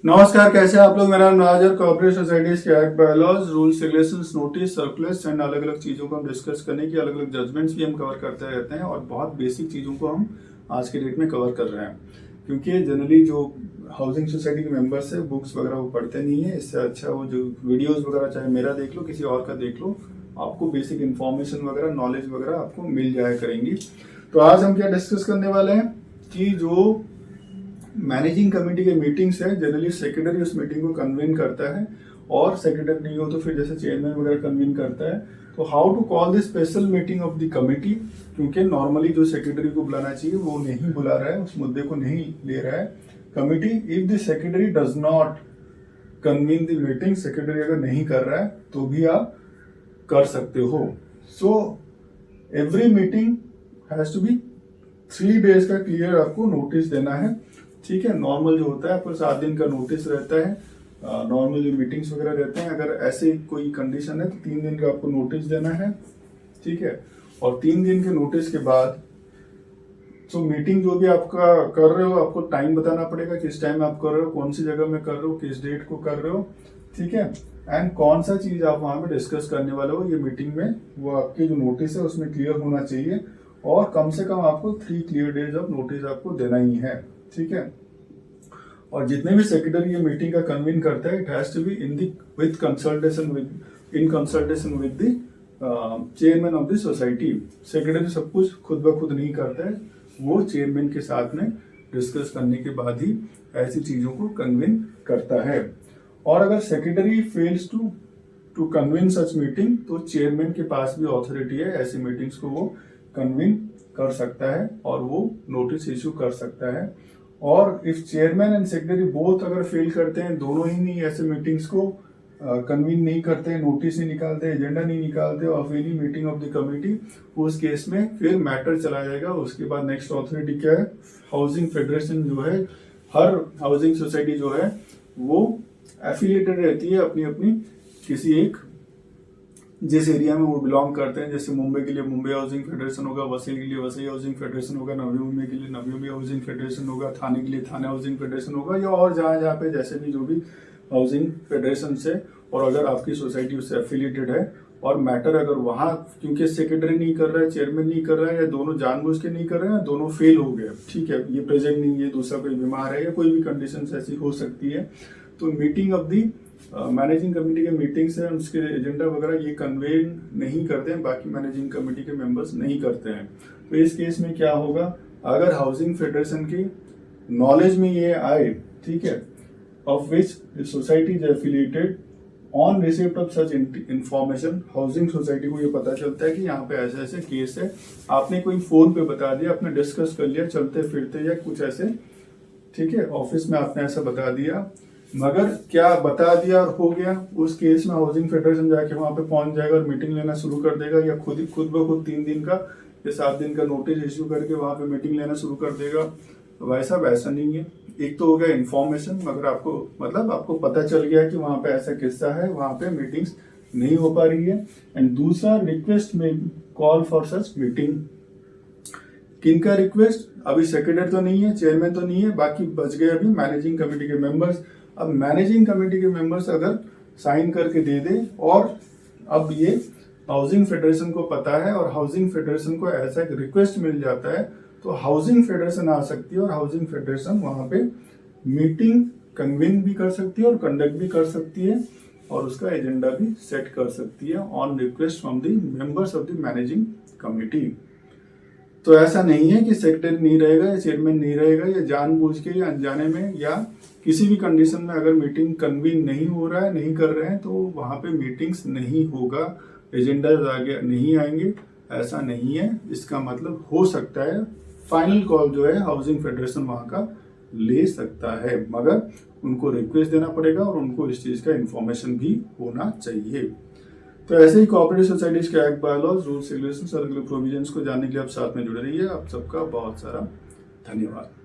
नमस्कार, कैसे हैं आप लोग। मेरा नाम राज और कोऑपरेटिव सोसाइटीज के act, bylaws, rules, regulations, notice, circulars and अलग अलग चीज़ों को हम डिस्कस करने की अलग अलग जजमेंट्स भी हम कवर करते रहते हैं और बहुत बेसिक चीज़ों को हम आज के डेट में कवर कर रहे हैं। क्योंकि जनरली जो हाउसिंग सोसाइटी के मेंबर्स है बुक्स वगैरह वो पढ़ते नहीं है। इससे अच्छा वो जो वीडियोज़ वगैरह चाहे मेरा देख लो किसी और का देख लो, आपको बेसिक इन्फॉर्मेशन वगैरह नॉलेज वगैरह आपको मिल जाया करेंगी। तो आज हम क्या डिस्कस करने वाले हैं कि जो मैनेजिंग कमेटी के मीटिंग्स है, जनरली सेक्रेटरी उस मीटिंग को कन्वीन करता है और सेक्रेटरी नहीं हो तो फिर जैसे चेयरमैन वगैरह कन्वीन करता है। तो how to call this special meeting of the committee, क्योंकि नॉर्मली जो सेक्रेटरी को बुलाना चाहिए वो नहीं बुला रहा है, उस मुद्दे को नहीं ले रहा है committee. If the secretary does not convene the meeting, secretary अगर नहीं कर रहा है तो भी आप कर सकते हो। So every meeting has to be 3 days का क्लियर आपको नोटिस देना है। ठीक है, नॉर्मल जो होता है आपको 7 दिन का नोटिस रहता है। नॉर्मल जो मीटिंग्स वगैरह रहते हैं, अगर ऐसे कोई कंडीशन है तो 3 दिन का आपको नोटिस देना है। ठीक है, और 3 दिन के नोटिस के बाद तो मीटिंग जो भी आपका कर रहे हो आपको टाइम बताना पड़ेगा, किस टाइम आप कर रहे हो, कौन सी जगह में कर रहे हो, किस डेट को कर रहे हो। ठीक है, एंड कौन सा चीज आप वहां पे डिस्कस करने वाले हो ये मीटिंग में, वो आपके जो नोटिस है उसमें क्लियर होना चाहिए। और कम से कम आपको 3 क्लियर डेज ऑफ नोटिस आपको देना ही है। ठीक है, और जितने भी सेक्रेटरी ये मीटिंग का कन्वीन करता है, it has to be in consultation with the chairman of the society. Secretary सब कुछ खुद ब खुद नहीं करता है, वो चेयरमैन के साथ में डिस्कस करने के बाद ही ऐसी चीजों को कन्वीन करता है। और अगर secretary fails to convene such meeting तो चेयरमैन के पास भी ऑथोरिटी है, ऐसी मीटिंग्स को वो कन्वीन कर सकता है और वो नोटिस इश्यू कर सकता है। और if chairman and secretary both अगर फेल करते हैं, दोनों ही नहीं ऐसे मीटिंग्स को कन्वीन नहीं करते, नोटिस नहीं निकालते, एजेंडा नहीं निकालते of any meeting of the committee, उस केस में फिर मैटर चला जाएगा। उसके बाद नेक्स्ट ऑथोरिटी क्या है, हाउसिंग फेडरेशन जो है, हर हाउसिंग सोसाइटी जो है वो एफिलिएटेड रहती है अपनी अपनी किसी एक जिस एरिया में वो बिलोंग करते हैं। जैसे मुंबई के लिए मुंबई हाउसिंग फेडरेशन होगा, वसई के लिए वसई हाउसिंग फेडरेशन होगा, नवी मुंबई के लिए नवी मुंबई हाउसिंग फेडरेशन होगा, थाने के लिए थाने हाउसिंग फेडरेशन होगा, या और जहाँ जहाँ पे जैसे भी जो भी हाउसिंग फेडरेशन से। और अगर आपकी सोसाइटी उससे एफिलिएटेड है और मैटर अगर वहां, क्योंकि सेक्रेटरी नहीं कर रहा है, चेयरमैन नहीं कर रहा है, या दोनों जानबूझ के नहीं कर रहे हैं, दोनों फेल हो गए, ठीक है, ये प्रेजेंट नहीं है, दूसरा कोई बीमार है या कोई भी कंडीशन ऐसी हो सकती है, तो meeting of the managing committee के मीटिंग्स है, उसके एजेंडा वगैरह ये कन्वेन नहीं करते हैं, बाकी मैनेजिंग कमेटी के मेंबर्स नहीं करते हैं। तो इस केस में क्या होगा, अगर हाउसिंग फेडरेशन की नॉलेज में ये आए, ठीक है, of which society is affiliated, on receipt of such information, housing society को ये पता चलता है कि यहाँ पे ऐसे ऐसे केस है, आपने कोई फोन पे बता दिया, आपने डिस्कस कर लिया चलते फिरते या कुछ ऐसे, ठीक है, ऑफिस में आपने ऐसा बता दिया, मगर क्या बता दिया और हो गया, उस केस में हाउसिंग फेडरेशन जाके वहां पे पहुंच जाएगा और मीटिंग लेना शुरू कर देगा, या खुद ब खुद 3 दिन का या 7 दिन का नोटिस इश्यू करके वहां पे मीटिंग लेना शुरू कर देगा। तो वैसा नहीं है। एक तो हो गया इन्फॉर्मेशन, मगर आपको पता चल गया कि वहां पे ऐसा किस्सा है, वहां पे मीटिंग्स नहीं हो पा रही है। एंड दूसरा, रिक्वेस्ट में कॉल फॉर सच मीटिंग। किनका रिक्वेस्ट, अभी सेक्रेटरी तो नहीं है, चेयरमैन तो नहीं है, बाकी बच गए अभी मैनेजिंग कमेटी के मेंबर्स। अब मैनेजिंग कमेटी के मेंबर्स अगर साइन करके दे दे, और अब ये हाउसिंग फेडरेशन को पता है और हाउसिंग फेडरेशन को ऐसा एक रिक्वेस्ट मिल जाता है, तो हाउसिंग फेडरेशन आ सकती है और हाउसिंग फेडरेशन वहां पे मीटिंग कन्वीन भी कर सकती है और कंडक्ट भी कर सकती है और उसका एजेंडा भी सेट कर सकती है on request from the members of the managing committee. तो ऐसा नहीं है कि सेक्रेटरी नहीं रहेगा या चेयरमैन नहीं रहेगा, या जानबूझ के या अनजाने में या किसी भी कंडीशन में अगर मीटिंग कन्वीन नहीं हो रहा है, नहीं कर रहे हैं, तो वहां पे मीटिंग्स नहीं होगा, एजेंडा आगे नहीं आएंगे, ऐसा नहीं है। इसका मतलब हो सकता है फाइनल कॉल जो है हाउसिंग फेडरेशन वहां का ले सकता है, मगर उनको रिक्वेस्ट देना पड़ेगा और उनको इस चीज का इंफॉर्मेशन भी होना चाहिए। तो ऐसे ही कोऑपरेटिव सोसाइटीज के एक्ट, बायलॉज, रूल्स, रेगुलेशंस और प्रोविजंस को जानने के लिए आप साथ में जुड़े रहिए। आप सबका बहुत सारा धन्यवाद।